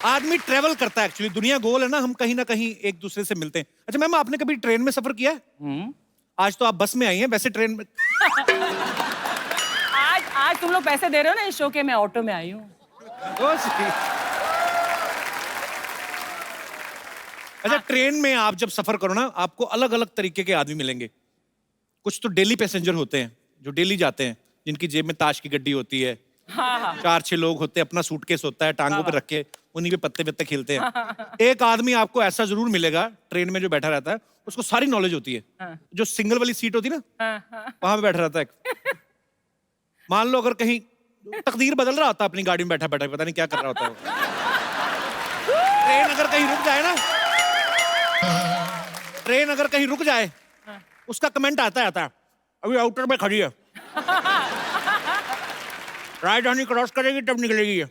आदमी ट्रेवल करता है एक्चुअली, दुनिया गोल है ना, हम कहीं ना कहीं एक दूसरे से मिलते हैं। अच्छा मैम, आपने कभी ट्रेन में सफर किया है? आज तो आप बस में आई हैं, वैसे ट्रेन में आज तुम लोग पैसे दे रहे हो ना इस शो के, मैं ऑटो में आई हूँ। अच्छा, ट्रेन में आप जब सफर करो ना, आपको अलग अलग तरीके के आदमी मिलेंगे। कुछ तो डेली पैसेंजर होते हैं जो डेली जाते हैं, जिनकी जेब में ताश की गड्डी होती है। हाँ। 4-6 लोग होते हैं, अपना सूटकेस होता है टांगों पे रख के, उन्हीं पे पत्ते पत्ते खेलते हैं। एक आदमी आपको ऐसा जरूर मिलेगा ट्रेन में जो बैठा रहता है, उसको सारी नॉलेज होती है। जो सिंगल वाली सीट होती है ना, वहां पे बैठा रहता है। मान लो अगर कहीं तकदीर बदल रहा होता है, अपनी गाड़ी में बैठा बैठा पता नहीं क्या कर रहा होता है। ट्रेन अगर कहीं रुक जाए ना, ट्रेन अगर कहीं रुक जाए, उसका कमेंट आता है अभी आउटर में खड़ी है, राजधानी क्रॉस करेगी तब निकलेगी।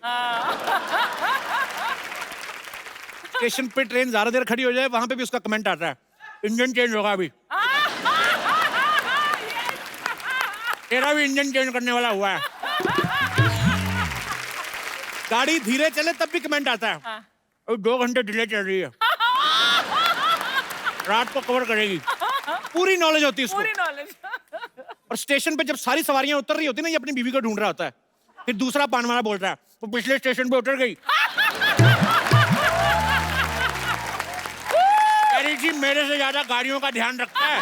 स्टेशन पे ट्रेन ज्यादा देर खड़ी हो जाए, वहां पे भी उसका कमेंट आता है, इंजन चेंज होगा अभी, तेरा भी इंजन चेंज करने वाला हुआ है। गाड़ी धीरे चले तब भी कमेंट आता है, अभी 2 घंटे डिले चल रही है, रात को कवर करेगी। पूरी नॉलेज होती है उसको। पूरी नॉलेज। और स्टेशन पे जब सारी सवारियां उतर रही होती है ना, ये अपनी बीवी को ढूंढ रहा होता है, फिर दूसरा पानवाला बोल रहा है, वो पिछले स्टेशन पे उतर गई, अरे जी मेरे से ज्यादा गाड़ियों का ध्यान रखता है।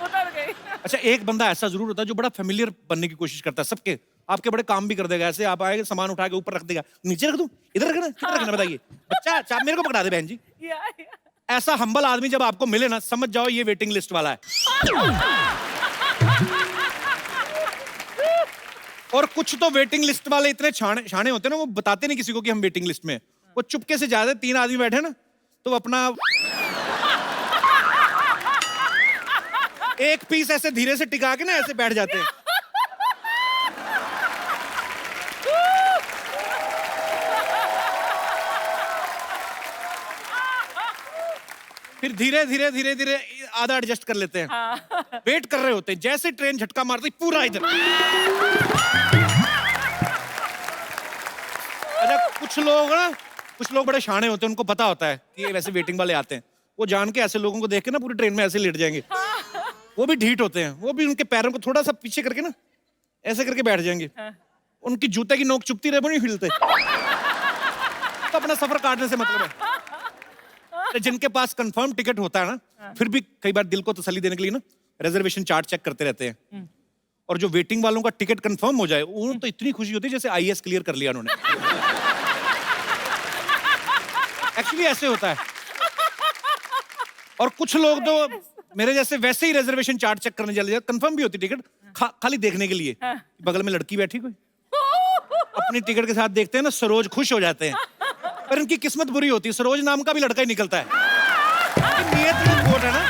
उतर गई। अच्छा, एक बंदा ऐसा जरूर होता है जो बड़ा फेमिलियर बनने की कोशिश करता है सबके, आपके बड़े काम भी कर देगा। ऐसे आप आएंगे, सामान उठा के ऊपर रख देगा, नीचे रख दूं, इधर रखना, किधर रखना बताइए, बच्चा चाप मेरे को पकड़ा दे बहन जी। ऐसा हम्बल आदमी जब आपको मिले ना, समझ जाओ ये वेटिंग लिस्ट वाला है। और कुछ तो वेटिंग लिस्ट वाले इतने छाने होते हैं ना, वो बताते नहीं किसी को कि हम वेटिंग लिस्ट में हैं। वो चुपके से जाते, 3 आदमी बैठे ना, तो अपना एक पीस ऐसे धीरे से टिका के ना ऐसे बैठ जाते हैं। फिर धीरे धीरे धीरे धीरे आधा एडजस्ट कर लेते हैं। वेट कर रहे होते हैं, जैसे ट्रेन झटका मारती पूरा इधर। अच्छा, कुछ लोग बड़े शाणे होते हैं, उनको पता होता है कि ये वैसे वेटिंग वाले आते हैं, वो जान के ऐसे लोगों को देख के ना पूरी ट्रेन में ऐसे लेट जाएंगे। वो भी ढीठ होते हैं, वो भी उनके पैरों को थोड़ा सा पीछे करके ना ऐसे करके बैठ जाएंगे। उनकी जूते की नोक चुभती रहे, वो नहीं हिलते। तो अपना सफर काटने से मतलब है। जिनके पास कंफर्म टिकट होता है ना, फिर भी कई बार दिल को तसल्ली देने के लिए ना रिजर्वेशन चार्ट चेक करते रहते हैं। और जो वेटिंग वालों का टिकट कंफर्म हो जाए, उन्हें तो इतनी खुशी होती है जैसे आईएएस क्लियर कर लिया उन्होंने। एक्चुअली ऐसे होता है। और कुछ लोग तो मेरे जैसे वैसे ही रिजर्वेशन चार्ट चेक करने चले जाते, कंफर्म भी होती टिकट, खाली देखने के लिए बगल में लड़की बैठी कोई, अपनी टिकट के साथ देखते हैं ना, सरोज खुश हो जाते हैं। पर इनकी किस्मत बुरी होती है, सरोज नाम का भी लड़का ही निकलता है। नियत में खोट है ना।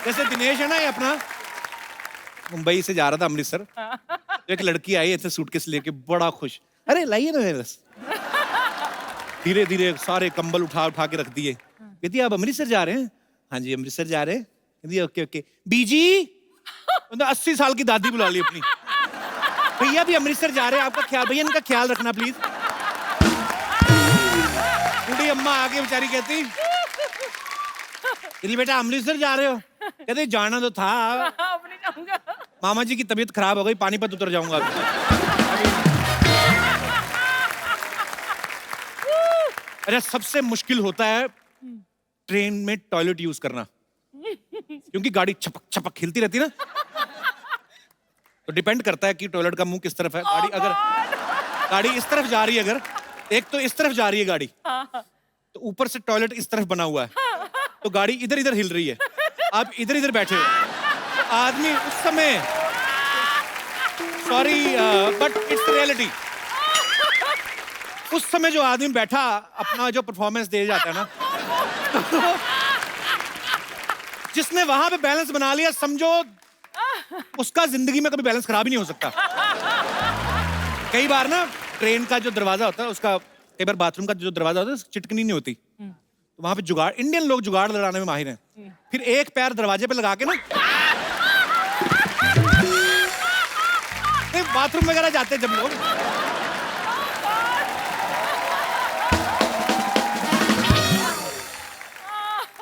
जैसे दिनेश है ना, ये अपना मुंबई से जा रहा था अमृतसर, तो एक लड़की आई ऐसे सूटकेस लेके, बड़ा खुश, अरे लाइए ना मेरे बस। धीरे धीरे सारे कंबल उठा उठा के रख दिए। कहती आप अमृतसर जा रहे हैं? हाँ जी अमृतसर जा रहे हैं। कहती ओके ओके। बीजी 80 साल की दादी बुला ली अपनी, भैया भी अमृतसर जा रहे हैं, आपका ख्याल, भैया इनका ख्याल रखना प्लीज। बूढ़ी अम्मा आके बेचारी कहती, बेटा अमृतसर जा रहे हो? कहते जाना तो था, मामा जी की तबीयत खराब हो गई, पानीपत उतर जाऊंगा। अच्छा, सबसे मुश्किल होता है ट्रेन में टॉयलेट यूज करना, क्योंकि गाड़ी छपक छपक हिलती रहती है ना, तो डिपेंड करता है कि टॉयलेट का मुंह किस तरफ है। गाड़ी अगर गाड़ी इस तरफ जा रही है, अगर एक तो इस तरफ जा रही है गाड़ी, तो ऊपर से टॉयलेट इस तरफ बना हुआ है, तो गाड़ी इधर इधर हिल रही है, आप इधर इधर बैठे हो, तो आदमी उस समय, सॉरी बट इट्स रियलिटी, उस समय जो आदमी बैठा अपना जो परफॉर्मेंस दे जाता है ना, जिसने वहां पे बैलेंस बना लिया, समझो उसका जिंदगी में कभी बैलेंस खराब ही नहीं हो सकता। कई बार ना ट्रेन का जो दरवाजा होता है, उसका कई बार बाथरूम का जो दरवाजा होता है, चिटकनी नहीं होती, तो वहां पे जुगाड़, इंडियन लोग जुगाड़ लड़ाने में माहिर हैं। फिर एक पैर दरवाजे पे लगा के ना, बाथरूम वगैरह जाते हैं जब लोग,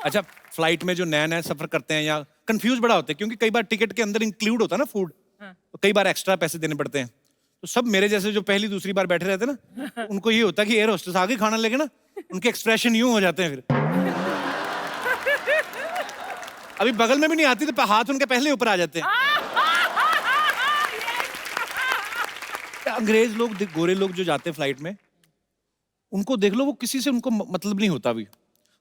अच्छा, फ्लाइट में जो नया नया सफर करते हैं या कंफ्यूज बड़ा होते हैं, क्योंकि कई बार टिकट के अंदर इंक्लूड होता है ना फूड, तो कई बार एक्स्ट्रा पैसे देने पड़ते हैं। तो सब मेरे जैसे जो पहली दूसरी बार बैठे रहते हैं ना, उनको ये होता है कि एयर होस्टेस आगे खाना लेके ना, उनके एक्सप्रेशन यूं हो जाते हैं फिर। अभी बगल में भी नहीं आती तो हाथ उनके पहले ऊपर आ जाते हैं। अंग्रेज लोग, गोरे लोग जो जाते हैं फ्लाइट में, उनको देख लो, वो किसी से उनको मतलब नहीं होता। अभी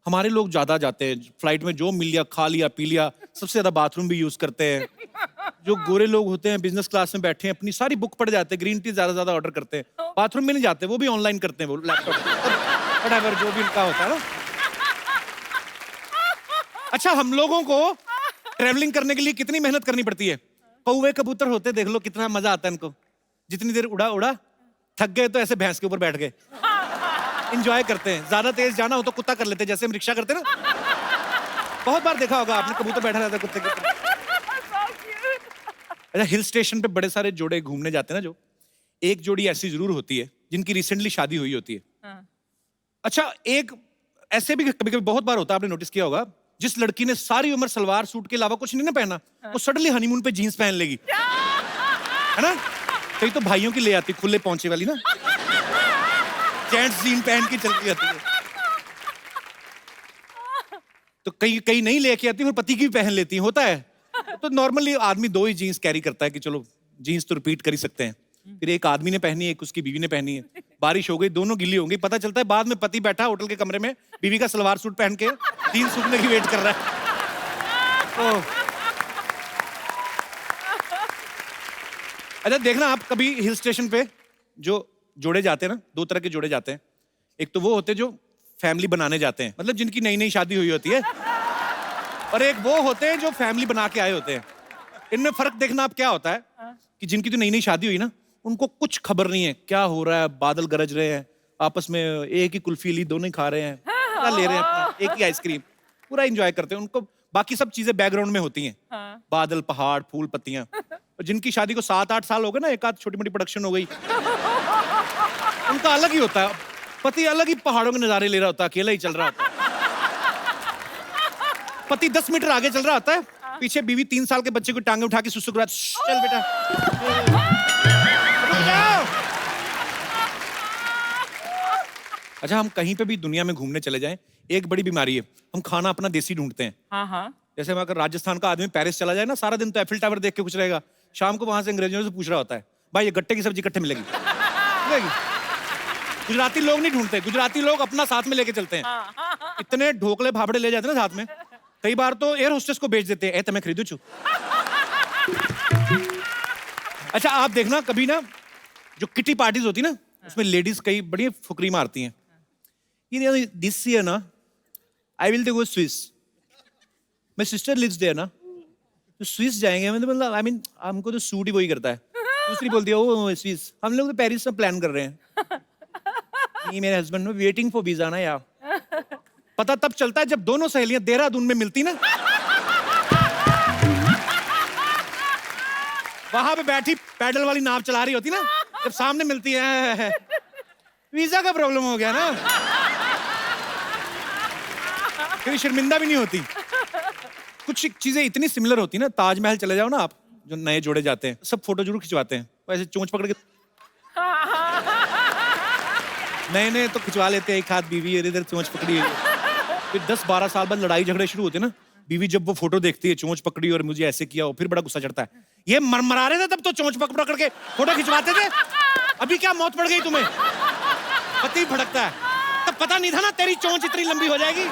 हमारे लोग ज्यादा जाते हैं फ्लाइट में, जो मिल लिया खा लिया पी लिया, सबसे ज्यादा बाथरूम भी यूज करते हैं। जो गोरे लोग होते हैं बिजनेस क्लास में बैठे हैं, अपनी सारी बुक पढ़ जाते हैं, ग्रीन टी ज्यादा ऑर्डर करते हैं, बाथरूम में नहीं जाते, वो भी ऑनलाइन करते हैं, वो लैपटॉप व्हाटएवर जो भी उनका होता है ना। अच्छा, हम लोगों को ट्रेवलिंग करने के लिए कितनी मेहनत करनी पड़ती है। कौवे कबूतर होते देख लो, कितना मजा आता है इनको। जितनी देर उड़ा उड़ा, थक गए तो ऐसे भैंस के ऊपर बैठ गए, इंजॉय करते हैं। ज्यादा तेज जाना हो तो कुत्ता कर लेते हैं, जैसे हम रिक्शा करते हैं ना। बहुत बार देखा होगा आपने, कबूतर बैठा रहता है कुत्ते के ऊपर। अच्छा, हिल स्टेशन पे बड़े सारे जोड़े घूमने जाते हैं ना, जो एक जोड़ी ऐसी जरूर होती है जिनकी रिसेंटली शादी हुई होती है। अच्छा, एक ऐसे भी कभी कभी बहुत बार होता है, आपने नोटिस किया होगा, जिस लड़की ने सारी उम्र सलवार सूट के अलावा कुछ नहीं ना पहना, वो सडनली हनीमून पे जीन्स पहन लेगी, है ना। कई तो भाइयों की ले आती, खुले पहुंचे वाली ना, जेंट्स जीन पहन के चलती जाती है। तो कई नहीं लेके आती, और पति की भी पहन लेती है, होता है। तो नॉर्मली आदमी 2 ही जीन्स कैरी करता है कि चलो जीन्स तो रिपीट कर ही सकते हैं। फिर एक आदमी ने पहनी है, एक उसकी बीवी ने पहनी है। बारिश हो गई, दोनों गिल्ली होंगी, पता चलता है बाद में पति बैठा होटल के कमरे में, बीवी का सलवार सूट पहन के जीन्स सूखने की वेट कर रहा है। अच्छा, देखना आप कभी हिल स्टेशन पे जो जोड़े जाते हैं ना, 2 तरह के जोड़े जाते हैं। एक तो वो होते हैं जो फैमिली बनाने जाते हैं, मतलब जिनकी नई नई शादी हुई होती है, और एक वो होते हैं जो फैमिली बना के आए होते हैं। इनमें फर्क देखना आप क्या होता है कि जिनकी तो नई नई शादी हुई ना, उनको कुछ खबर नहीं है क्या हो रहा है, बादल गरज रहे हैं, आपस में एक ही कुल्फी ली, दोनों ही खा रहे हैं, पूरा ले रहे हैं अपना, एक ही आइसक्रीम, पूरा एंजॉय करते हैं। उनको बाकी सब चीजें बैकग्राउंड में होती हैं, बादल, पहाड़, फूल, पत्तियां। और जिनकी शादी को 7-8 साल हो गए ना, एक आध छोटी मोटी प्रोडक्शन हो गई, उनका अलग ही होता है। पति अलग ही पहाड़ों के नजारे ले रहा होता है, अकेला ही चल रहा होता है। पति 10 मीटर आगे चल रहा होता है, पीछे बीवी 3 साल के बच्चे को टांगे उठा के सुसु करा, चल बेटा रुक जाओ। अच्छा, हम कहीं पे भी दुनिया में घूमने चले जाएं, एक बड़ी बीमारी है, हम खाना अपना देसी ढूंढते हैं। जैसे अगर राजस्थान का आदमी पेरिस चला जाए ना, सारा दिन तो एफिल टावर देख के कुछ रहेगा, शाम को वहां से अंग्रेजों से पूछ रहा होता है, भाई ये गट्टे की सब्जी इकट्ठे मिलेगी। गुजराती लोग नहीं ढूंढते, गुजराती लोग अपना साथ में लेके चलते हैं। इतने ढोकले भाबड़े ले जाते हैं ना साथ में, कई बार तो एयर होस्टेस को बेच देते हैं, ए तुम्हें खरीदू छू। अच्छा, आप देखना कभी ना, जो किटी पार्टीज होती ना, उसमें लेडीज कई बड़ी फुकरी मारती हैं, ये दिस ईयर ना I will go Swiss, my sister lives there ना, तो स्विस जाएंगे, मतलब आई मीन हमको तो सूट ही वही करता है। दूसरी बोलती है ओ स्विस, हम लोग तो पेरिस में प्लान कर रहे हैं। ये मेरे हस्बैंड ने वेटिंग फॉर वीजा ना यार। पता तब चलता है जब दोनों सहेलियां देहरादून में मिलती ना, वहां पे बैठी पैडल वाली नाव चला रही होती ना, जब सामने मिलती है, वीजा का प्रॉब्लम हो गया ना, फिर शर्मिंदा भी नहीं होती। कुछ चीजें इतनी सिमिलर होती ना, ताजमहल चले जाओ ना आप, जो नए जोड़े जाते हैं, सब फोटो जरूर खिंचवाते हैं, वैसे चोंच पकड़ के नए तो खिंचवा लेते हैं, एक हाथ बीवी इधर चोंच पकड़ी है। फिर 10-12 साल बाद लड़ाई झगड़े शुरू होते हैं ना, बीवी जब वो फोटो देखती है, चोंच पकड़ी और मुझे ऐसे किया, और फिर बड़ा गुस्सा चढ़ता है, ये मरमरा रहे थे तब तो चोंच पकड़ के फोटो खिंचवाते थे, अभी क्या मौत पड़ गई तुम्हें। पति भड़कता है, तब पता नहीं था ना तेरी चोंच इतनी लंबी हो जाएगी।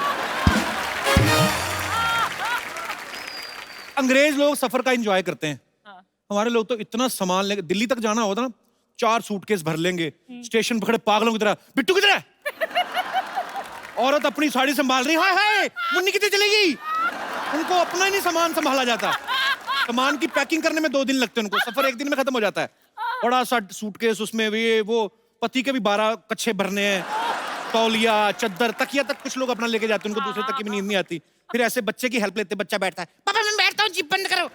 अंग्रेज लोग सफर का एंजॉय करते हैं, हमारे लोग तो इतना सामान लेके, दिल्ली तक जाना होता ना, 4 सूटकेस भर लेंगे, स्टेशन पकड़े पागलों की तरह, बिट्टू किधर है? औरत अपनी साड़ी संभाल रही, हाय हाय मुन्नी कितनी चलेगी। उनको अपना ही नहीं सामान संभाला जाता, सामान की पैकिंग करने में 2 दिन लगते हैं उनको, सफर 1 दिन में खत्म हो जाता है। बड़ा सा सूटकेस, उसमें वो पति के भी 12 कच्छे भरने हैं, तौलिया, चद्दर, तकिया तक कुछ लोग अपना लेके जाते हैं, उनको दूसरे तक की भी नींद नहीं आती। फिर ऐसे बच्चे की हेल्प लेते, बच्चा बैठता है, पापा मैं बैठता हूँ, जिप बंद करो।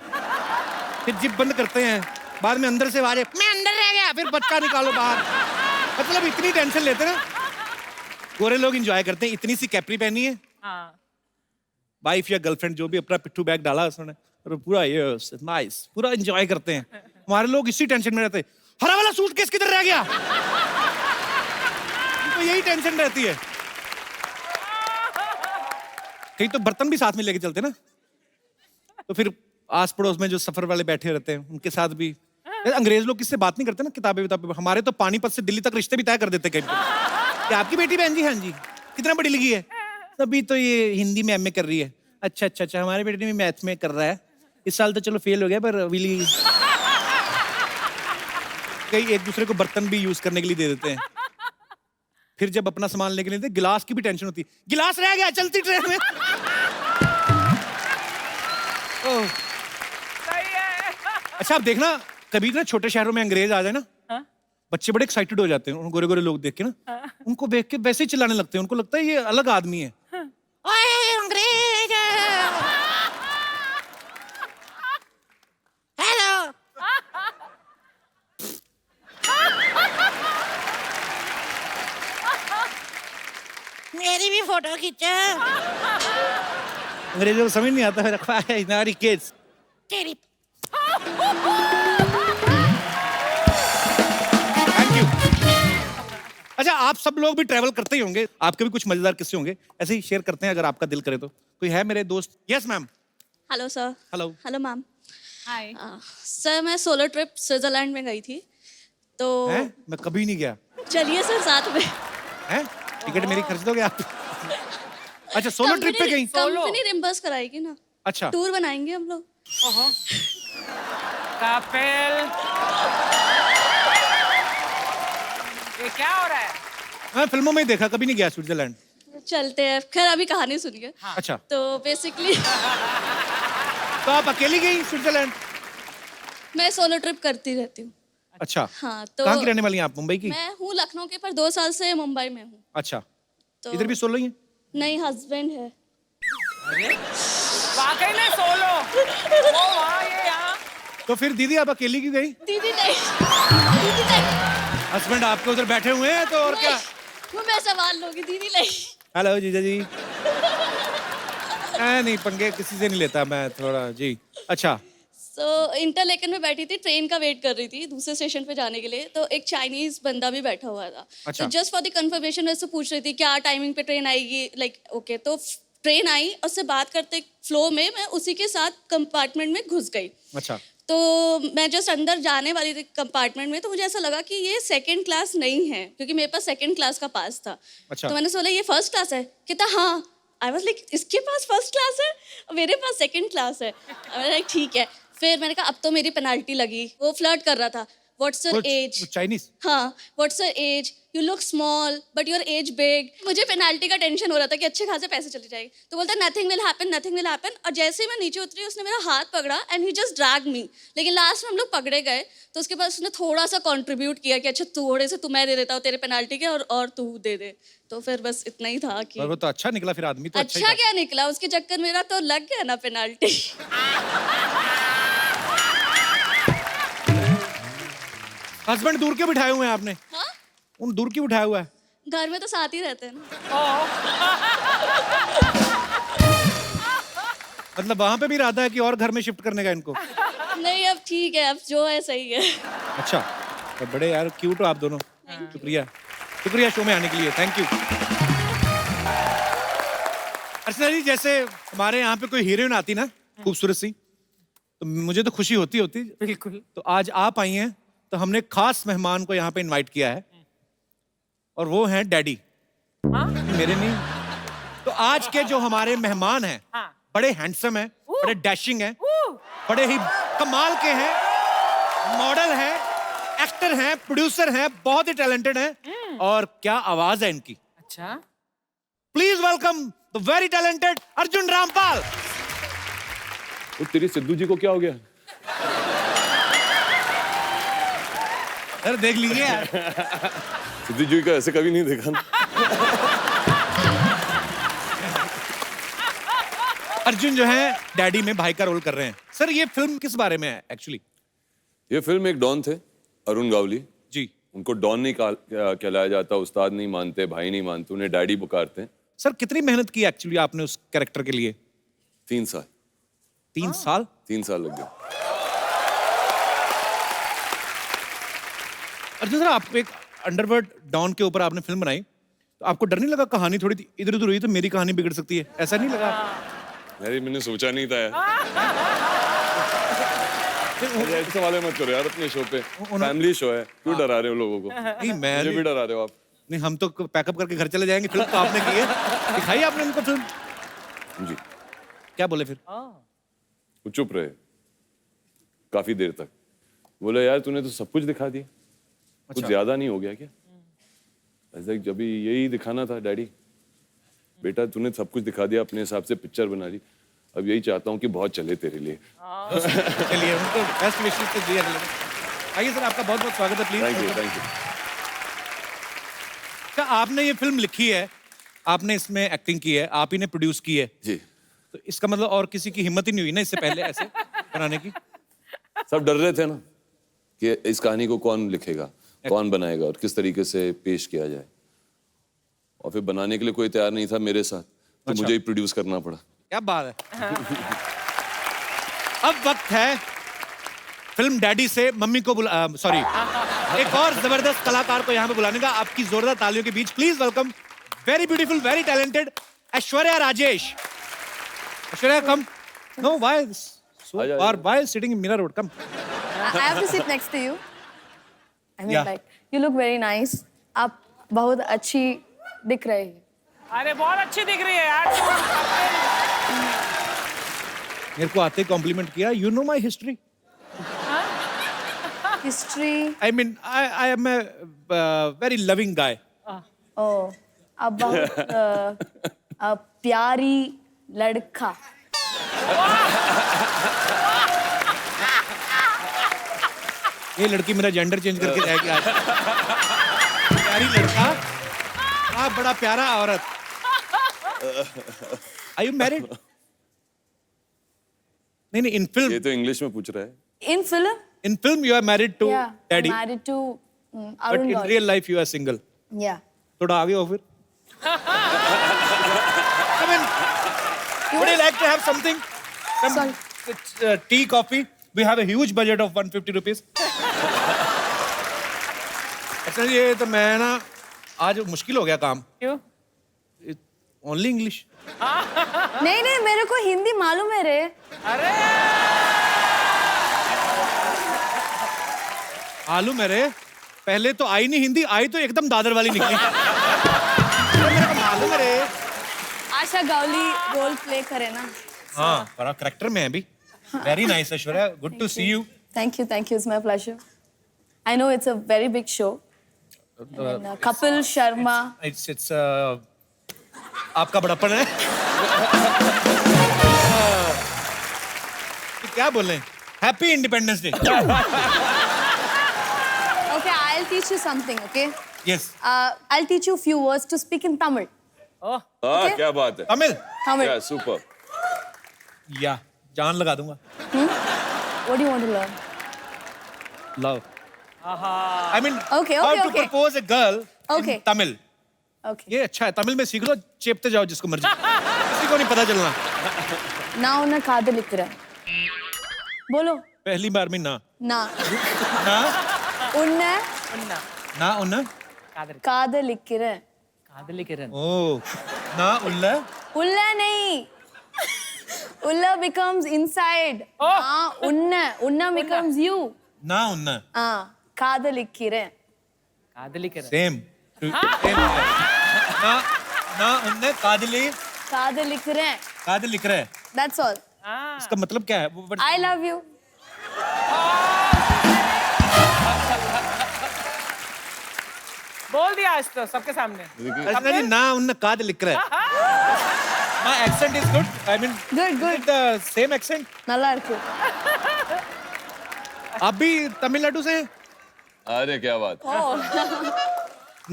फिर जिप बंद करते हैं, बाद में अंदर से आवाज, मैं अंदर रह गया, फिर बच्चा निकालो बाहर। मतलब इतनी टेंशन लेते ना। गोरे लोग एंजॉय करते हैं, इतनी सी कैपरी पहनी है, वाइफ या गर्लफ्रेंड जो भी अपना पिट्ठू बैग डाला उसने और पूरा ये नाइस पूरा एंजॉय करते हैं। हमारे लोग इसी टेंशन में रहते हैं, हरा वाला सूटकेस किधर रह गया। तो यही टेंशन रहती है। कहीं तो बर्तन भी साथ में लेके चलते ना, तो फिर आस पड़ोस में जो सफर वाले बैठे रहते हैं उनके साथ भी। अंग्रेज लोग किससे बात नहीं करते ना किताबें, हमारे तो पानीपत से दिल्ली तक रिश्ते भी तय कर देते कहीं पे। क्या आपकी बेटी बहन जी? हाँ जी। कितना पढ़ी लिखी है? अभी तो ये हिंदी में एमए कर रही है। अच्छा अच्छा अच्छा, हमारे बेटे भी मैथ में कर रहा है, इस साल तो चलो फेल हो गया पर विली। कई एक दूसरे को बर्तन भी यूज करने के लिए दे देते हैं। फिर जब अपना सामान लेके लेते गिलास की भी टेंशन होती है, गिलास रह गया चलती ट्रेन में। ओह। सही है। अच्छा आप देखना कभी ना छोटे शहरों में अंग्रेज आ जाए ना, हाँ? बच्चे बड़े एक्साइटेड हो जाते हैं उन गोरे गोरे लोग देख के ना। उनको देख के वैसे ही चिल्लाने लगते हैं, उनको लगता है ये अलग आदमी है। ओए अंग्रेज, हेलो। मेरी भी फोटो खींचो। अंग्रेजों को समझ नहीं आता है, रखवा है नारी किड्स तेरी। Thank you. अच्छा आप सब लोग भी ट्रैवल करते ही होंगे, आपके भी कुछ मजेदार किस्से होंगे, ऐसे ही शेयर करते हैं अगर आपका दिल करे तो। कोई है मेरे दोस्त? Yes ma'am. Hello sir. Hello. Hello ma'am. Hi. Sir मैं सोलो ट्रिप स्विट्जरलैंड में गई थी तो हैं? मैं कभी नहीं गया। चलिए सर साथ में। हैं? टिकट मेरी खर्च दोगे आप? अच्छा सोलो ट्रिप पे गई? कंपनी रिम्बर्स कराएगी ना। अच्छा टूर बनाएंगे हम लोग। कपिल, ये क्या हो रहा है? मैं फिल्मों में ही देखा, कभी नहीं गया स्विट्जरलैंड। चलते हैं, खैर अभी कहानी सुनिए। अच्छा तो बेसिकली तो आप अकेली गई स्विट्जरलैंड? मैं सोलो ट्रिप करती रहती हूँ। अच्छा हाँ तो कहाँ की रहने वाली हैं आप? मुंबई की? मैं हूँ लखनऊ की पर 2 साल से मुंबई में हूँ। अच्छा तो इधर भी सोलो ही है? नहीं हस्बैंड है। वाकई में सोलो। वो वहाँ ये यहाँ। तो फिर दीदी आप अकेली क्यों गई? दीदी नहीं, दीदी नहीं, हस्बैंड आपके उधर बैठे हुए हैं तो और क्या? वो मैं संभाल लूंगी, दीदी नहीं। हेलो जीजा जी। नहीं पंगे किसी से नहीं लेता मैं थोड़ा जी। अच्छा इंटरलेकन में बैठी थी, ट्रेन का वेट कर रही थी दूसरे स्टेशन पे जाने के लिए, तो एक चाइनीज बंदा भी बैठा हुआ था। अच्छा। तो जस्ट फॉर द कंफर्मेशन वैसे पूछ रही थी क्या टाइमिंग पे ट्रेन आएगी, लाइक ओके। तो ट्रेन आई, उससे बात करते फ्लो में मैं उसी के साथ कंपार्टमेंट में घुस गई। अच्छा तो मैं जस्ट अंदर जाने वाली थी कंपार्टमेंट में, तो मुझे ऐसा लगा कि ये सेकंड क्लास नहीं है क्योंकि मेरे पास सेकंड क्लास का पास था। अच्छा। तो मैंने सोचा ये फर्स्ट क्लास है, कहता हाँ। आई वाज लाइक इसके पास फर्स्ट क्लास है और मेरे पास सेकंड क्लास है। मैंने लाइक ठीक है। फिर मैंने कहा अब तो मेरी पेनाल्टी लगी। वो फ्लर्ट कर रहा था, व्हाट्स योर एज? चाइनीज? हाँ, what's your age, you look small but your age big. मुझे पेनाल्टी का टेंशन हो रहा था कि अच्छे खासे पैसे चले जाएंगे। तो बोलता nothing will happen, nothing will happen. और जैसे ही मैं नीचे उतरी उसने मेरा हाथ पकड़ा एंड ही जस्ट ड्रैग मी। लेकिन लास्ट में हम लोग पकड़े गए तो उसके बाद उसने थोड़ा सा कंट्रीब्यूट किया कि अच्छा थोड़े से मैं दे देता हूँ तेरे पेनाल्टी के और तू दे दे। तो फिर बस इतना ही था कि और वो तो अच्छा निकला फिर आदमी तो अच्छा अच्छा ही क्या निकला, उसके चक्कर मेरा तो लग गया ना पेनाल्टी। हस्बैंड दूर के बिठाए हुए हैं आपने? हाँ? उन दूर की बिठाया हुआ है? घर में तो साथ ही रहते हैं ना। मतलब वहां पे भी इरादा है कि और घर में शिफ्ट करने का इनको? नहीं अब ठीक है, अब जो है सही है। अच्छा तो बड़े यार क्यूट हो आप दोनों। शुक्रिया शुक्रिया शो में आने के लिए, थैंक यू। अर्चना जी जैसे हमारे यहाँ पे कोई हीरोइन आती ना खूबसूरत सी, तो मुझे तो खुशी होती। बिल्कुल। तो आज आप आई हैं तो हमने खास मेहमान को यहाँ पे इनवाइट किया है और वो हैं डैडी। हाँ? मेरे नहीं। तो आज के जो हमारे मेहमान हैं हाँ। बड़े हैंडसम हैं, बड़े डैशिंग हैं, बड़े ही कमाल के हैं, मॉडल हैं, एक्टर हैं, प्रोड्यूसर हैं, बहुत ही टैलेंटेड हैं और क्या आवाज है इनकी। अच्छा। Please welcome the very talented Arjun Rampal. तो तेरी सिद्धू जी को क्या हो गया? अरे देख लीजिए यार। सिद्धू जी का ऐसे कभी नहीं देखा ना। अर्जुन जो है डैडी में भाई का रोल कर रहे हैं। सर ये फिल्म किस बारे में है एक्चुअली? ये फिल्म एक डॉन थे, अरुण गावली जी। उनको डॉन नहीं कहलाया जाता, उस्ताद नहीं मानते, भाई नहीं मानते, उन्हें डैडी पुकारते हैं। सर कितनी मेहनत की एक्चुअली आपने उस कैरेक्टर के लिए? 3 साल 3 साल 3 साल लग गए। अर्जुन सर, आप एक अंडरवर्ल्ड डॉन के ऊपर आपने फिल्म बनाई, तो आपको डर नहीं लगा कहानी थोड़ी इधर उधर हुई तो मेरी कहानी बिगड़ सकती है, ऐसा नहीं लगा? मैंने सोचा नहीं था यार। ऐसे सवाल मत करो यार अपने शो पे, फैमिली शो है, क्यों डरा रहे हो लोगों को? नहीं, मैं मुझे भी डरा रहे हो आप। नहीं, हम तो पैकअप करके घर चले जाएंगे। फिल्म तो आपने की है, दिखाई आपने उनको फिल्म। जी। क्या बोले फिर? वो चुप रहे काफी देर तक। बोले यार तूने तो सब कुछ दिखा दिया, कुछ ज्यादा नहीं हो गया क्या? ऐसा जब यही दिखाना था डैडी, बेटा तूने सब कुछ दिखा दिया, अपने हिसाब से पिक्चर बना ली, अब यही चाहता हूँ कि बहुत चले तेरे लिए। चलिए, उनको बेस्ट विशेस तो दिया चलेगा। आइए सर, आपका बहुत बहुत स्वागत है, please. Thank you thank you. अच्छा, आपने ये फिल्म लिखी है, आपने इसमें एक्टिंग की है, आप ही ने प्रोड्यूस की है, जी। तो इसका मतलब और किसी की हिम्मत ही नहीं हुई ना इससे पहले ऐसे बनाने की? सब डर रहे थे ना कि इस कहानी को कौन लिखेगा, कौन बनाएगा और किस तरीके से पेश किया जाए, और फिर बनाने के लिए कोई तैयार नहीं था मेरे साथ, तो मुझे ही प्रोड्यूस करना पड़ा। क्या बात है। अब वक्त है फिल्म डैडी से मम्मी को सॉरी, एक और जबरदस्त कलाकार को यहाँ पे बुलाने का। आपकी जोरदार तालियों के बीच please welcome very beautiful, very talented Aishwarya Rajesh. Aishwarya, come. No, why so far? Why sitting in Mira Road? Come. I have to sit next to you. I mean, Yeah. like, you look very nice. आप बहुत अच्छी दिख रही है। अरे बहुत अच्छी दिख रही है यार। मेरे को आते ही कॉम्प्लीमेंट किया। You know my history. History. I mean, I am a very loving guy. Oh, आप बहुत प्यारी लड़का। ये लड़की मेरा जेंडर चेंज करके जाएगी आज। प्यारी लड़का, आप बड़ा प्यारा औरत। Are you married? नहीं, in film. ये तो इंग्लिश में पूछ रहा है। In film? In film, you are married to Yeah. daddy. Married to But Arun in Gaur. real life, you are single. Yeah. थोड़ा आगे हो फिर। I mean, would you like to have something? Some tea, coffee? We have a huge budget of 150 rupees. अच्छा, ये तो मैं ना आज मुश्किल हो गया काम। क्यों? Only English. नहीं नहीं, मेरे को हिंदी मालूम है रे। अरे आलू मेरे पहले तो आई नहीं हिंदी, आई तो एकदम दादर वाली निकली। मेरे को मालूम है रे। आशा गावली रोल प्ले करे ना। हाँ, बड़ा करेक्टर में है अभी। Very nice, Aishwarya. Good to see you. Thank you, thank you. It's my pleasure. I know it's a very big show. And, Kapil Sharma. It's आपका बड़प्पन है। क्या बोल रहे हैं? Happy Independence Day. Okay, I'll teach you something, okay? Yes. I'll teach you a few words to speak in Tamil. ओह हाँ क्या बात है। तमिल। Tamil. क्या सुपर। या जान लगा दूंगा। What do you want to learn? Love. I mean, Okay, how okay, to okay. propose a girl Okay. in Tamil. Okay. ये अच्छा है, तमिल में सीख लो, चेपते जाओ जिसको मर्जी। किसी को नहीं पता चलना। நான் உன்னை காதலிக்கிறேன். बोलो. पहली बार में ना। நான் ना உன்னை उन्ना ना उन्ना। कादर காதலிக்கிறேன். कादली किरण ओ ना उल्ला। உள்ள नहीं. உள்ள becomes inside. உன்னை becomes you. ना उन्ना। காதலிக்கிறேன். कादली किरण सेम। ना ना उन्ने कादली காதலிக்கிறேன். कादल लिख रहा है। That's all. इसका मतलब क्या है? वो I love you. बोल दिया आज तो सबके सामने। ऐसा नहीं, ना उन्ने कादल लिख रहा है। My accent is good. I mean, Good, good. the same accent. நல்லா இருக்கு. आप भी तमिलनाडु से हैं? अरे क्या बात।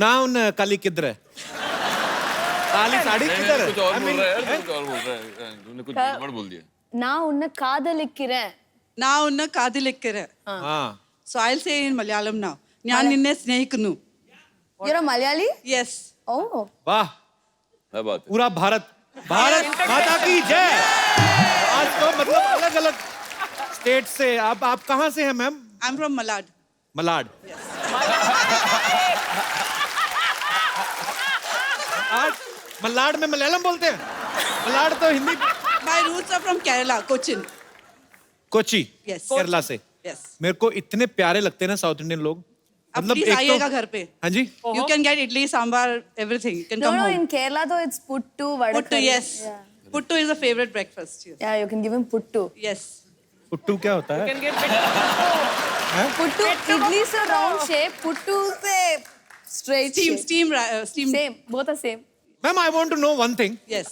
ना उन काली किधर है? काली साड़ी किधर है? कुछ और I बोल mean, रहा है यार, कुछ और बोल रहा है। तूने कुछ गड़बड़ बोल दिया। நான் உன்னை காதலிக்கிறேன். நான் உன்னை காதலிக்கிறேன். हाँ, So I'll say in Malayalam now. ഞാൻ നിന്നെ സ്നേഹിക്കുന്നു. You're a Malayali? Yes. Oh. वाह, क्या बात है। पूरा भारत, भारत माता की जय। तो मतलब अलग अलग स्टेट से आप कहाँ से हैं ma'am? I am from Malad. Malad. आज मलाड में मलयालम बोलते हैं? मलाड तो Hindi. My roots are from Kerala, Cochin. Kochi. Yes. Kerala से. यस. मेरे को इतने प्यारे लगते हैं ना साउथ इंडियन लोग. अब प्लीज आइएगा घर पे. हाँ जी. You can get idli, sambar, everything. You can No, come no, home. in Kerala though it's puttu, vada Puttu, curry. yes. Yeah. Puttu is a favorite breakfast. Yes. Yeah, you can give him puttu. Yes. Puttu क्या होता है? Can get bit. Puttu, idli is a round shape, puttu is a straight shape. Steam. Same, both are same. Ma'am, I want to know one thing. Yes.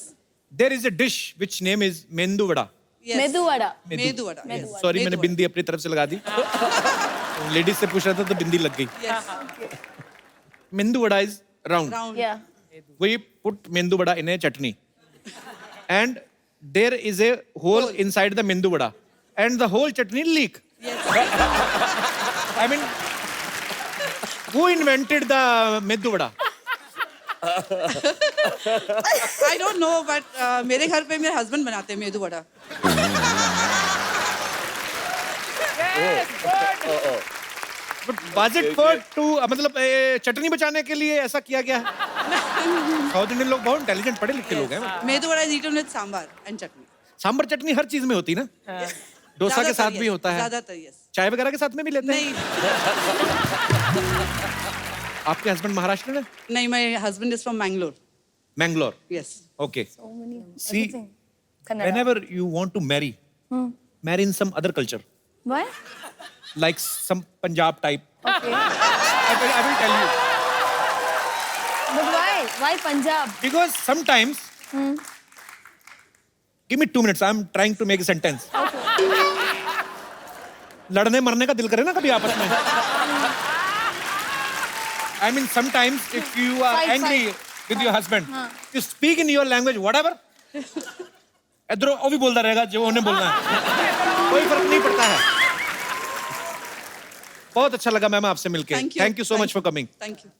There is a dish which name is mendu vada. Yes. Medu vada. Medu vada. Yes. Sorry मैंने Medu बिंदी अपनी तरफ से लगा दी. Ladies से पूछ रहा था तो बिंदी लग गई. Yes. मेंदू vada is round. Round. Yeah. We put mendu vada in a chutney, and there is a hole inside the mendu vada, and the whole chutney leak. Yes. I mean, who invented the mendu vada? I don't know, but मेरे घर पे मेरे husband बनाते हैं medu vada. Yes, good. But was it for to मतलब चटनी बचाने के लिए ऐसा किया गया है? साउथ इंडियन लोग बहुत इंटेलिजेंट पढ़े लिखे लोग हैं. Medu vada is eaten with sambar and chutney. Sambar चटनी हर चीज में होती है ना. डोसा के साथ भी होता है. ज़्यादातर yes. चाय वगैरह के साथ में भी लेते हैं. नहीं. आपके हस्बैंड महाराष्ट्र में? नहीं, my husband is from Mangalore. Mangalore. Yes. Okay. So many. See, Everything. Kannada. whenever you want to marry, marry in some other culture, Why? like some Punjab type. Okay. I will tell you. But why? Why Punjab? Because sometimes, give me 2 minutes. I'm trying to make a sentence. लड़ने मरने का दिल करे ना कभी आपस में. I mean, sometimes if you are Fight, angry with your husband, you speak in your language, whatever. इधर वो भी बोलता रहेगा जो उन्हें बोलना है. कोई फर्क नहीं पड़ता है. बहुत अच्छा लगा मैम आपसे मिलके. Thank you. Thank you so much for coming. Thank you.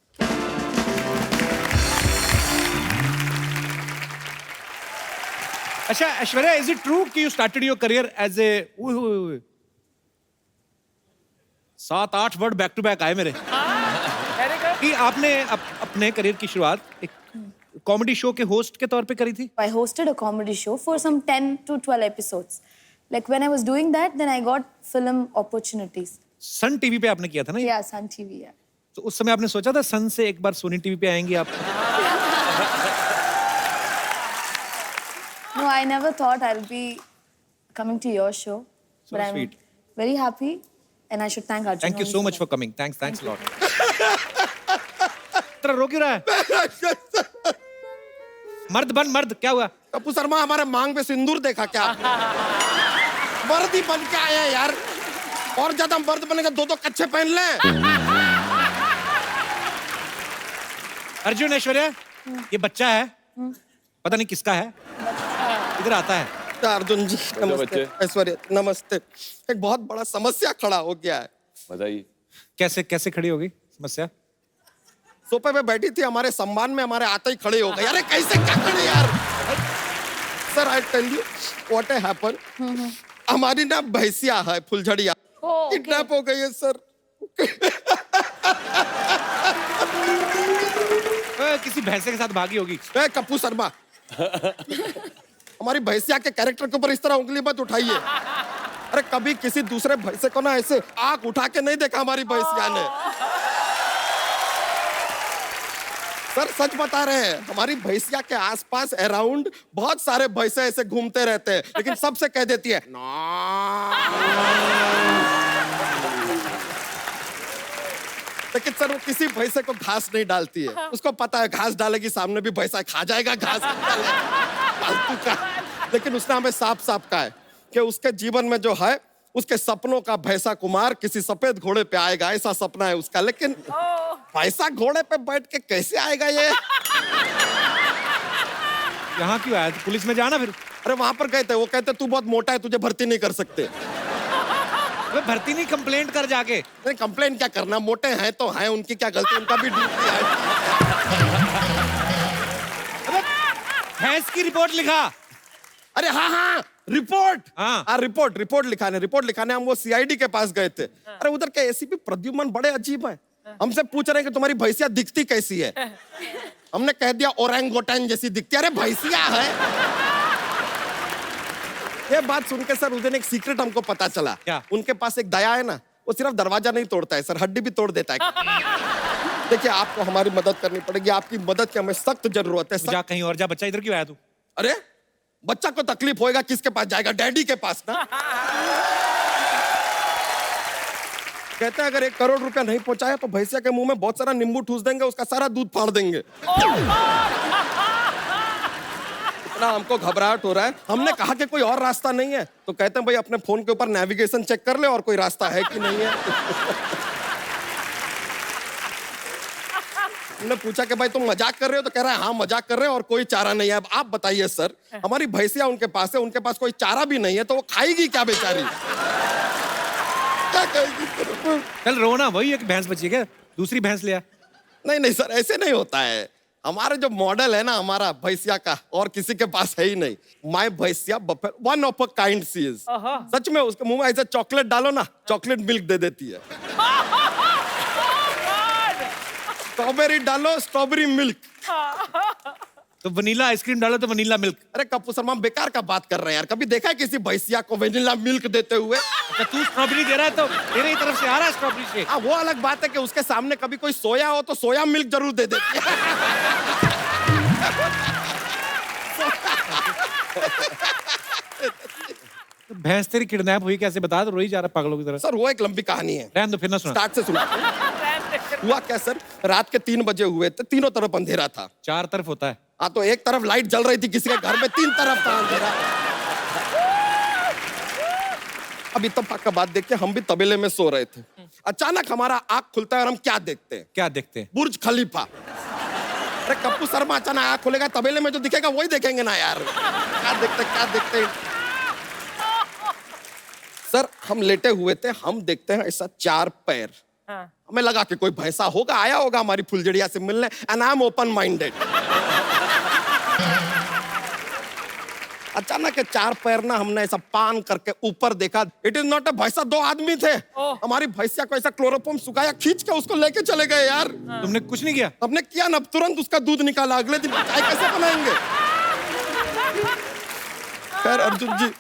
अच्छा ऐश्वर्या, is it true कि you started your career as a 7-8 word back to back आए मेरे Very good. कि आपने अपने करियर की शुरुआत एक कॉमेडी शो के होस्ट के तौर पे करी थी. I hosted a comedy show for some 10 to 12 episodes. Like when I was doing that, then I got film opportunities. Sun TV पे आपने किया था ना. Yeah, Sun TV, yeah. तो उस समय आपने सोचा था सन से एक बार सोनी टीवी पे आएंगी आप? No, I never thought I'll be coming to your show. So but I'm sweet. very happy and I should thank Arjun. Thank you only so for much that. For coming. Thanks lot. तेरा रो क्यों रहा है? मर्द बन मर्द. क्या हुआ? कपूर शर्मा हमारे मांग पे सिंदूर देखा क्या आपने? मर्द ही बन के आया यार. और ज्यादा मर्द बनेगा 2-2 कच्छे पहन ले. अर्जुन, ऐश्वर्या, ये बच्चा है, पता नहीं किसका है, इधर आता है. अर्जुन जी नमस्ते. बच्चे. ऐश्वर्या नमस्ते. एक बहुत बड़ा समस्या खड़ा हो गया है. बताइए. कैसे कैसे खड़ी होगी समस्या? सोफे पे बैठी थी, हमारे सम्मान में हमारे आते ही खड़े हो गए. अरे कैसे क्या खड़े यार? Sir I tell you what happen. हमारी ना भैंसिया है फुलझड़िया, किडनैप हो गई है सर. किसी भैंसे के साथ भागी होगी. ए कपूर शर्मा, हमारी भैंसिया के कैरेक्टर के ऊपर इस तरह उंगली मत उठाइए. अरे कभी किसी दूसरे भैंसे को ना ऐसे आंख उठा के नहीं देखा हमारी भैंसिया ने. सर सच बता रहे हैं, हमारी भैंसिया के आसपास अराउंड बहुत सारे भैंसे ऐसे घूमते रहते हैं, लेकिन सबसे कह देती है लेकिन सर वो किसी भैंसे को घास नहीं डालती है. उसको पता है घास डालेगी सामने भी भैंसा खा जाएगा घास. फालतू का. लेकिन उसने हमें साफ साफ कहा है कि उसके जीवन में जो है, उसके सपनों का भैंसा कुमार किसी सफेद घोड़े पे आएगा, ऐसा सपना है उसका. लेकिन भैंसा घोड़े पे बैठ के कैसे आएगा ये? यहाँ क्यों आया? तो पुलिस में जाना फिर. अरे वहां पर गए थे, वो कहते तू बहुत मोटा है, तुझे भर्ती नहीं कर सकते. अबे भर्ती नहीं, कंप्लेंट कर जाके. नहीं कंप्लेन क्या करना, मोटे हैं तो हैं, उनकी क्या गलती, उनका भी ड्यूटी है. अबे भैंस की रिपोर्ट लिखा. अरे हाँ हाँ रिपोर्ट हाँ। रिपोर्ट लिखाने हम वो सीआईडी के पास गए थे। अरे उधर के एसीपी प्रद्युमन बड़े अजीब है, हमसे पूछ रहे हैं कि तुम्हारी भैंसिया दिखती कैसी है। हमने कह दिया ओरंगोटन जैसी दिखती है। अरे भैंसिया है। ये बात सुन के सर उस दिन एक सीक्रेट हमको पता चला। क्या? उनके पास एक दया है ना, वो सिर्फ दरवाजा नहीं तोड़ता है सर, हड्डी भी तोड़ देता है। देखिए आपको हमारी मदद करनी पड़ेगी, आपकी मदद की हमें सख्त जरूरत है। जा कहीं और जा, बच्चा इधर क्यों आया तू? अरे बच्चा को तकलीफ होएगा किसके पास जाएगा? डैडी के पास ना। कहते हैं अगर 1 करोड़ रुपया नहीं पहुंचाया तो भैंसिया के मुंह में बहुत सारा नींबू ठूस देंगे, उसका सारा दूध फाड़ देंगे। इतना हमको घबराहट हो रहा है। हमने कहा कि कोई और रास्ता नहीं है, तो कहते हैं भाई अपने फोन के ऊपर नेविगेशन चेक कर ले और कोई रास्ता है कि नहीं है। हमने पूछा कि भाई तुम मजाक कर रहे हो, तो कह रहा है हाँ मजाक कर रहे हैं और कोई चारा नहीं है। अब आप बताइए सर, हमारी भैंसिया उनके पास है, उनके पास कोई चारा भी नहीं है, तो वो खाएगी क्या बेचारी? क्या कहेगी? चल रोना, वही एक भैंस बची है क्या? दूसरी भैंस ले आ। नहीं सर, ऐसे नहीं होता है। हमारे जो मॉडल है ना हमारा भैंसिया का, और किसी के पास है ही नहीं। माय भैंसिया बफे वन ऑफ अ काइंड सी इज। सच में उसके मुंह में ऐसे चॉकलेट डालो ना, चॉकलेट मिल्क दे देती है। स्ट्रॉबेरी डालो, स्ट्रॉबेरी मिल्क। तो वनीला आइसक्रीम डालो तो वनीला मिल्क। अरे कपूर शर्मा बेकार का बात कर रहे हैं यार। कभी देखा है किसी भैंसिया को वनीला मिल्क देते हुए? अच्छा तू स्ट्रॉबेरी दे रहा है तो तेरे ही तरफ से आ रहा है स्ट्रॉबेरी शेक। हाँ वो अलग बात है कि उसके सामने कभी कोई सोया हो तो सोया मिल्क जरूर दे देती है। तो भैंस तेरी किडनैप हुई कैसे, बता? तो रोई जा रहा है पागलों की तरह। सर वो एक लंबी कहानी है, रहने दो, फिर ना सुना। स्टार्ट से सुना। हुआ क्या सर, रात के 3 बजे हुए थे, तीनों तरफ अंधेरा था। 4 तरफ होता है। हाँ तो एक तरफ लाइट जल रही थी किसी के घर में, 3 तरफ था अंधेरा। अब इत्तेफाक का बात देख के हम भी तबेले में सो रहे थे। अचानक हमारा आंख खुलता है और हम क्या देखते हैं? क्या देखते हैं? बुर्ज खलीफा। अरे कप्पू शर्मा अचानक आंख खुलेगा, तबेले में जो दिखेगा वही देखेंगे ना यार। क्या देखते सर हम लेटे हुए थे, हम देखते हैं ऐसा 4 पैर। हमें लगा कि कोई भैंसा होगा, आया होगा हमारी फुलझड़िया से मिलने, and I am open minded. अचानक 4 पैर ना हमने ऐसा पान करके ऊपर देखा। इट इज नॉट अ भैंसा, 2 आदमी थे। हमारी भैंसिया को ऐसा क्लोरोफॉर्म सुखाया, खींच के उसको लेके चले गए यार। तुमने कुछ नहीं किया? हमने किया ना, तुरंत उसका दूध निकाला। अगले दिन चाय कैसे बनाएंगे? खैर अर्जुन जी,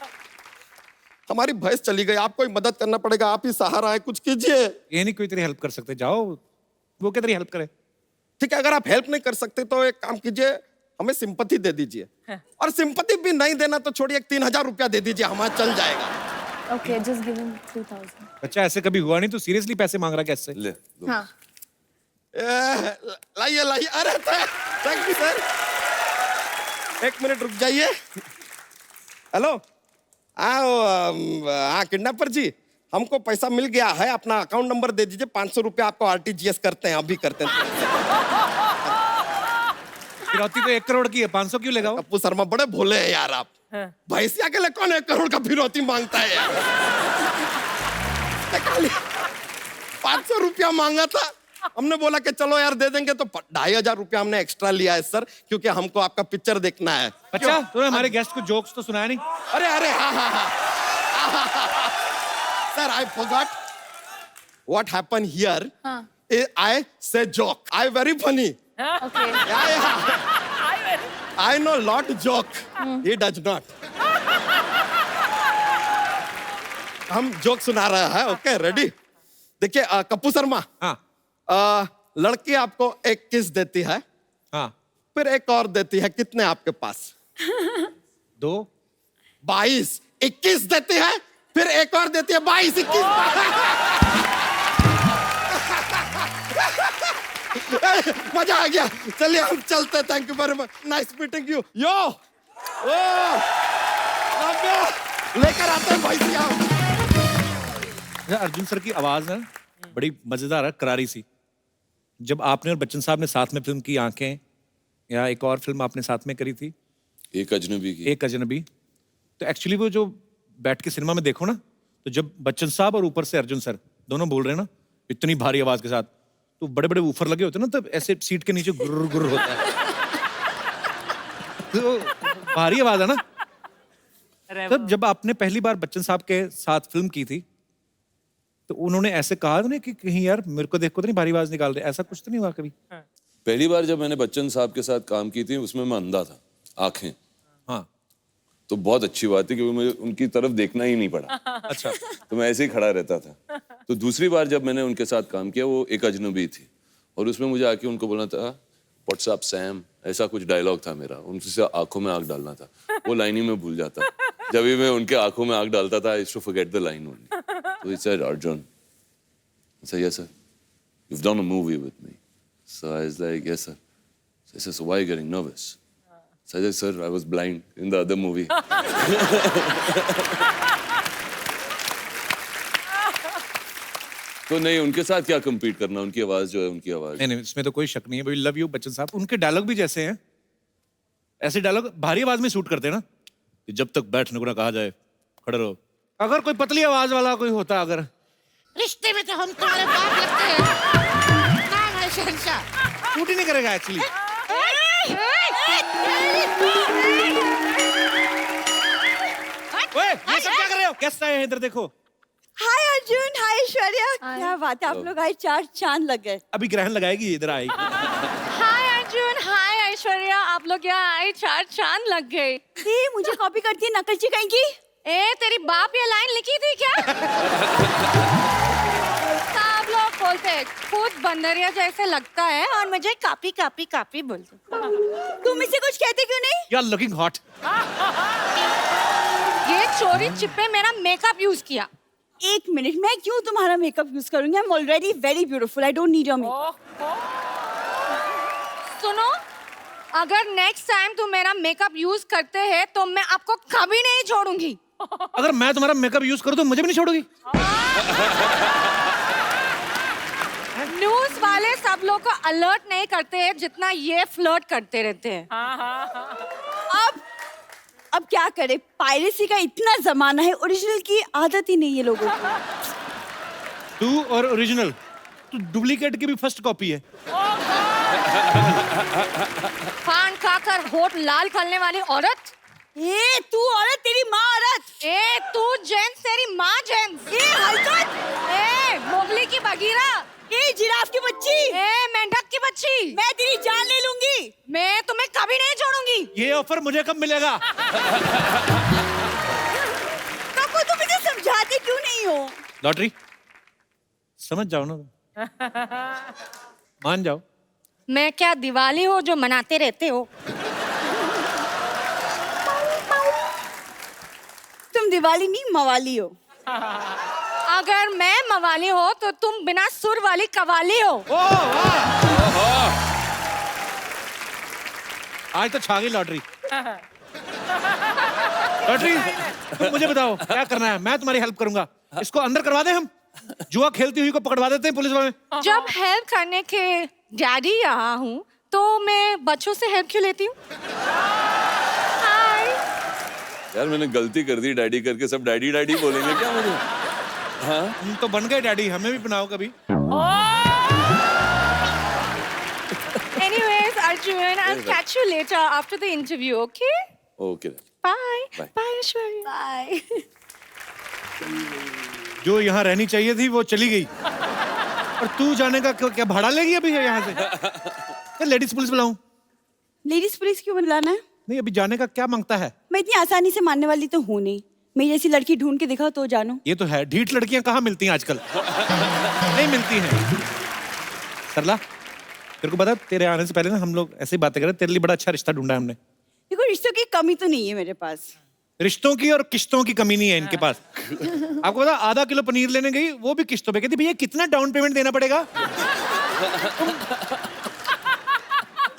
हमारी भैंस चली गई, आपको ही मदद करना पड़ेगा, आप ही सहारा है, कुछ कीजिए। ये नहीं कोई तेरी हेल्प कर सकते, जाओ वो क्या तेरी हेल्प करे। ठीक है, अगर आप हेल्प नहीं कर सकते तो एक काम कीजिए, हमें सिंपैथी दे दीजिए। और सिंपैथी भी नहीं देना तो छोड़िए, 3000 रुपया दे दीजिए, हमारा चल जाएगा। Okay, just give him 3000. अच्छा ऐसे कभी हुआ नहीं, तो सीरियसली पैसे मांग रहा कैसे? ले दो। हाँ. लाइए अरे थैंक यू सर। 1 मिनट रुक जाइए। हेलो, हाँ किडनैपर जी, हमको पैसा मिल गया है, अपना अकाउंट नंबर दे दीजिए, 500 रुपया आपको RTGS करते हैं, अभी करते हैं। फिरौती तो 1 करोड़ की है, 500 क्यों लेगा वो? कप्पू शर्मा बड़े भोले हैं यार आप। भैंसिया के लिए कौन 1 करोड़ का फिरौती मांगता है यार? 500 रुपया मांगा था, हमने बोला कि चलो यार दे देंगे, तो 2500 रुपया हमने एक्स्ट्रा लिया है सर, क्योंकि हमको आपका पिक्चर देखना है। अच्छा तूने हमारे गेस्ट को जोक्स तो सुनाया नहीं? अरे हाँ sir, I forgot what happen here. I say joke, I very funny. Okay. I know lot joke. He does not. हम जोक सुना रहा है, ओके रेडी? देखिए कप्पू शर्मा, हाँ लड़की आपको एक किस देती है, हाँ फिर एक और देती है, कितने आपके पास? 2 22। 21 देती है, फिर एक और देती है, 22 21। मजा आ गया, चलिए हम चलते। Thank you very much, nice meeting you. यो लेकर आते हैं भैंसिया। अर्जुन सर की आवाज है बड़ी मजेदार है, करारी सी। जब आपने और बच्चन साहब ने साथ में फिल्म की आंखें, या एक और फिल्म आपने साथ में करी थी, एक अजनबी की। एक अजनबी, तो एक्चुअली वो जो बैठ के सिनेमा में देखो ना, तो जब बच्चन साहब और ऊपर से अर्जुन सर दोनों बोल रहे हैं ना इतनी भारी आवाज के साथ, तो बड़े बड़े ऊफर लगे होते हैं ना, तब ऐसे सीट के नीचे गुर्र गुर्र होता है। तो भारी आवाज है ना, तब जब आपने पहली बार बच्चन साहब के साथ फिल्म की थी तो उन्होंने ऐसे कहा ना कि कहीं यार मेरे को देख को तो नहीं भारी आवाज निकाल रहे, ऐसा कुछ तो नहीं हुआ कभी? पहली बार जब मैंने बच्चन साहब के साथ काम की थी उसमें मैं अंधा था, आंखें, हाँ तो बहुत अच्छी बात है क्योंकि मुझे उनकी तरफ देखना ही नहीं पड़ा। अच्छा। तो मैं ऐसे ही खड़ा रहता था। तो दूसरी बार जब मैंने उनके साथ काम किया वो एक अजनबी थी और उसमें मुझे आके उनको बोलना था व्हाट्सअप सैम, ऐसा कुछ डायलॉग था मेरा, उनसे आंखों में आंख डालना था, वो लाइन ही मैं भूल जाता। जब भी मैं उनके आंखों में आंख डालता था I used to forget the line only. So he said, Arjun. I said, yes, sir. You've done a movie with me. So I was like, yes, sir. So he said, so why are you getting nervous? So I said, sir, I was blind in the other movie. तो नहीं, उनके साथ क्या compete करना, उनकी आवाज जो है उनकी आवाज। नहीं नहीं, इसमें तो कोई शक नहीं है। वी लव यू बच्चन साहब। उनके डायलॉग भी जैसे हैं, ऐसे डायलॉग भारी आवाज में शूट करते हैं ना कि जब तक बैठने को ना कहा जाए खड़े रहो। अगर कोई पतली आवाज वाला कोई होता, अगर रिश्ते में तो हम तुम्हारे बाप लगते हैं। नाम है शहंशाह। शूट ही नहीं करेगा एक्चुअली। ओए, ये सब क्या कर रहे हो? गेस्ट आए हैं, इधर देखो। हाय अर्जुन, हाय ऐश्वर्या, क्या बात है, आप लोग आज 4 चांद लग गए। अभी ग्रहण लगाएगी, इधर आएगी। हाय अर्जुन, हाय ऐश्वर्या, आप लोग यहाँ आए 4 चांद लग गए। ये मुझे कॉपी करती है, नकलची कहीं की। ए तेरी बाप ये लाइन लिखी थी क्या? सब लोग बोलते हैं खुद बंदरिया जैसे लगता है और मुझे कापी कापी कापी बोलते। तुम इसे कुछ कहते क्यों नहीं? You are looking hot. ये चोरी चिप्पे मेरा मेकअप यूज किया। 1 मिनट, मैं क्यों तुम्हारा मेकअप यूज करूंगी? I am already very beautiful, I don't need your makeup. सुनो, अगर नेक्स्ट टाइम तुम मेरा मेकअप यूज करते हैं तो मैं आपको कभी नहीं छोड़ूंगी। अगर मैं तुम्हारा मेकअप यूज करूं तो मुझे भी नहीं छोड़ोगी? न्यूज वाले सब लोग को अलर्ट नहीं करते हैं जितना ये फ्लर्ट करते रहते हैं। अब क्या करे, पायरेसी का इतना जमाना है, ओरिजिनल की आदत ही नहीं है लोगों को। तू और ओरिजिनल, तू डुप्लीकेट की भी फर्स्ट कॉपी है। पान खाकर होठ लाल करने वाली औरत। ए तू औरत, तेरी माँ औरत। ए तू जेंट्स, तेरी माँ जेंट्स। ए हलकत। ए मोगली की बगीरा। ए जिराफ की बच्ची। ए मेंढक की बच्ची। मैं तेरी जान ले लूंगी। मैं तुम्हें कभी नहीं छोड़ूंगी। ये ऑफर मुझे कब मिलेगा? कब तुम मुझे समझाते क्यों नहीं हो? लॉटरी समझ जाओ ना, मान जाओ। मैं क्या दिवाली हो जो मनाते रहते हो? तुम दिवाली नहीं मवाली हो। अगर मैं मवाली हो तो तुम बिना सुर वाली कवाली हो। आज तो छा गई लॉटरी। लॉटरी, तुम मुझे बताओ क्या करना है, मैं तुम्हारी हेल्प करूंगा। इसको अंदर करवा दे, हम जुआ खेलती हुई को पकड़वा देते हैं पुलिस वाले। जब हेल्प करने के डैडी यहाँ हूँ तो मैं बच्चों से हेल्प क्यों लेती हूँ? हाय। यार मैंने गलती कर दी डैडी करके, सब डैडी डैडी बोलेंगे क्या मुझे? हाँ हम तो बन गए डैडी, हमें भी बनाओ कभी। Anyways, Arjun, I'll catch you later after the interview, okay? Okay Bye. Bye. Bye, Aishwarya. Bye. जो यहाँ रहनी चाहिए थी वो चली गई, और तू जाने का क्या भाड़ा लेगी अभी यहाँ से? क्या लेडीज पुलिस बुलाऊं? लेडीज पुलिस क्यों बुलाना है? नहीं, अभी जाने का क्या मांगता है? मैं इतनी आसानी से मानने वाली तो हूँ नहीं। मेरी जैसी लड़की ढूंढ के दिखाओ तो जानो। ये तो है, ढीठ लड़कियां कहाँ मिलती हैं आजकल? नहीं मिलती हैं। सरला, तेरे को पता तेरे आने से पहले ना हम लोग ऐसे ही बातें कर रहे, तेरे लिए बड़ा अच्छा रिश्ता ढूंढा है हमने। देखो, रिश्तों की कमी तो नहीं है मेरे पास। रिश्तों की और किश्तों की कमी नहीं है इनके पास। आपको पता, आधा किलो पनीर लेने गई, वो भी किश्तों पे। कहती भैया कितना डाउन पेमेंट देना पड़ेगा?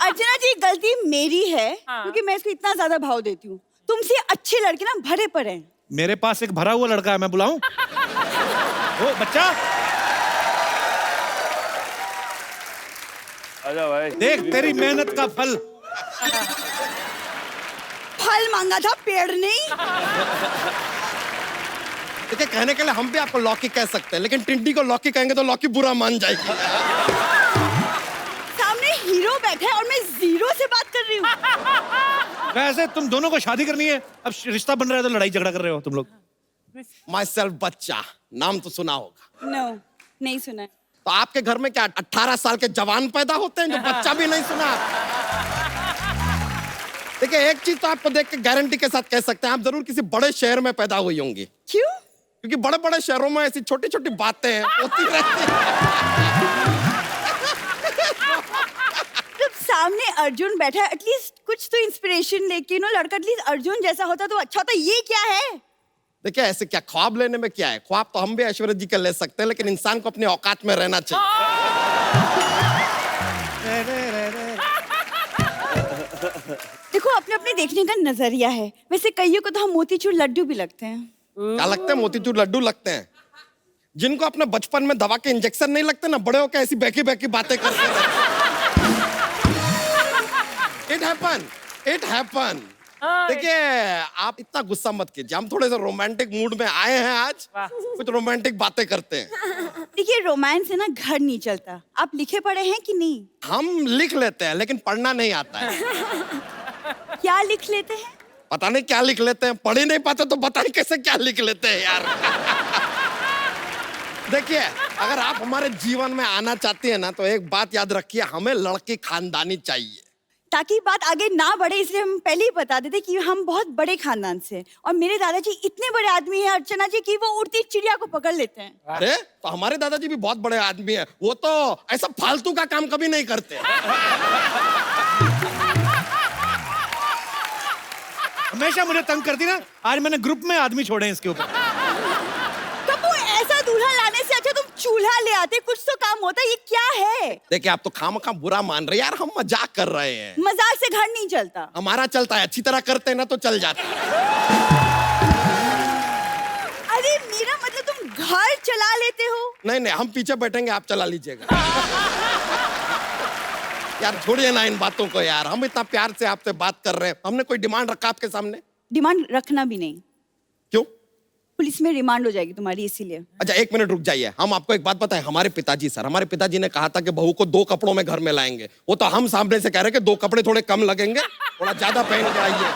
अर्चना जी, गलती मेरी है क्योंकि मैं इसको इतना ज्यादा भाव देती हूँ। तुमसे अच्छे लड़के ना भरे पड़े हैं। मेरे पास एक भरा हुआ लड़का है, मैं बुलाऊं? ओ बच्चा, आजा भाई। देख तेरी मेहनत का फल। फल मांगा था, पेड़ नहीं। देखिए, कहने के लिए हम भी आपको लौकी कह सकते हैं, लेकिन टिंडी को लौकी कहेंगे तो लौकी बुरा मान जाएगी। सामने हीरो बैठा है और मैं जीरो से बात कर रही हूँ। वैसे तुम दोनों को शादी करनी है, अब रिश्ता बन रहा है तो लड़ाई झगड़ा कर रहे हो तुम लोग। माई सेल्फ बच्चा, नाम तो सुना होगा। नो, नहीं सुना है। तो आपके घर में क्या 18 साल के जवान पैदा होते हैं जो बच्चा भी नहीं सुना? देखिए, एक चीज तो आपको देख के गारंटी के साथ कह सकते हैं, आप जरूर किसी बड़े शहर में पैदा हुई होंगी। क्यों? क्योंकि बड़े बड़े शहरों में ऐसी छोटी छोटी बातें होती रहती हैं। जब सामने अर्जुन बैठा है, एटलीस्ट कुछ तो इंस्पिरेशन लेके नो, लड़का एटलीस्ट अर्जुन जैसा होता तो अच्छा होता। ये क्या है? देखिए, ऐसे क्या ख्वाब लेने में क्या है? ख्वाब तो हम भी ऐश्वर्या जी के ले सकते हैं, लेकिन इंसान को अपनी औकात में रहना चाहिए। देखो, अपने अपने देखने का नजरिया है। वैसे कईयों को तो हम मोतीचूर लड्डू भी लगते हैं। क्या लगते हैं? मोतीचूर लड्डू लगते हैं। जिनको अपने बचपन में दवा के इंजेक्शन नहीं लगते ना, बड़े होकर ऐसी बैकी बैकी बातें करते हैं। It happen. देखिए, आप इतना गुस्सा मत कीजिए, हम थोड़े से रोमांटिक मूड में आए हैं आज, कुछ रोमांटिक बातें करते हैं। देखिए, रोमांस से ना घर नहीं चलता। आप लिखे पढ़े हैं कि नहीं? हम लिख लेते हैं, लेकिन पढ़ना नहीं आता है। क्या लिख लेते हैं? पता नहीं क्या लिख लेते हैं, पढ़ ही नहीं पाते तो बताइए कैसे क्या लिख लेते हैं यार। देखिए, अगर आप हमारे जीवन में आना चाहती है ना, तो एक बात याद रखिए, हमें लड़की खानदानी चाहिए। ताकि बात आगे ना बढ़े, इसलिए हम पहले ही बता देते कि हम बहुत बड़े खानदान से हैं। और मेरे दादाजी इतने बड़े आदमी हैं अर्चना जी कि वो उड़ती चिड़िया को पकड़ लेते हैं। अरे, तो हमारे दादाजी भी बहुत बड़े आदमी हैं, वो तो ऐसा फालतू का काम कभी नहीं करते। हमेशा मुझे तंग करती ना, आज मैंने ग्रुप में आदमी छोड़े हैं इसके ऊपर। कबू, ऐसा दूल्हा लाने से अच्छा तुम चूल्हा ले आते, कुछ तो काम होता। ये क्या है? देखिए, आप तो खामखा बुरा मान रहे हैं यार, हम मजाक कर रहे हैं। मजाक से घर नहीं चलता। हमारा चलता है, अच्छी तरह करते हैं ना तो चल जाता है। अरे मेरा मतलब तुम घर चला लेते हो? नहीं नहीं, हम पीछे बैठेंगे, आप चला लीजिएगा। यार छोड़िए ना इन बातों को यार, हम इतना प्यार से आपसे बात कर रहे हैं, हमने कोई डिमांड रखा आपके सामने? डिमांड रखना भी नहीं। क्यों? पुलिस में रिमांड हो जाएगी तुम्हारी, इसीलिए। अच्छा, एक मिनट रुक जाइए, हम आपको एक बात बताएं। हमारे पिताजी ने कहा था कि बहू को 2 कपड़ों में घर में लाएंगे। वो तो हम सामने से कह रहे हैं कि 2 कपड़े थोड़े कम लगेंगे, थोड़ा ज्यादा पहन के आइए।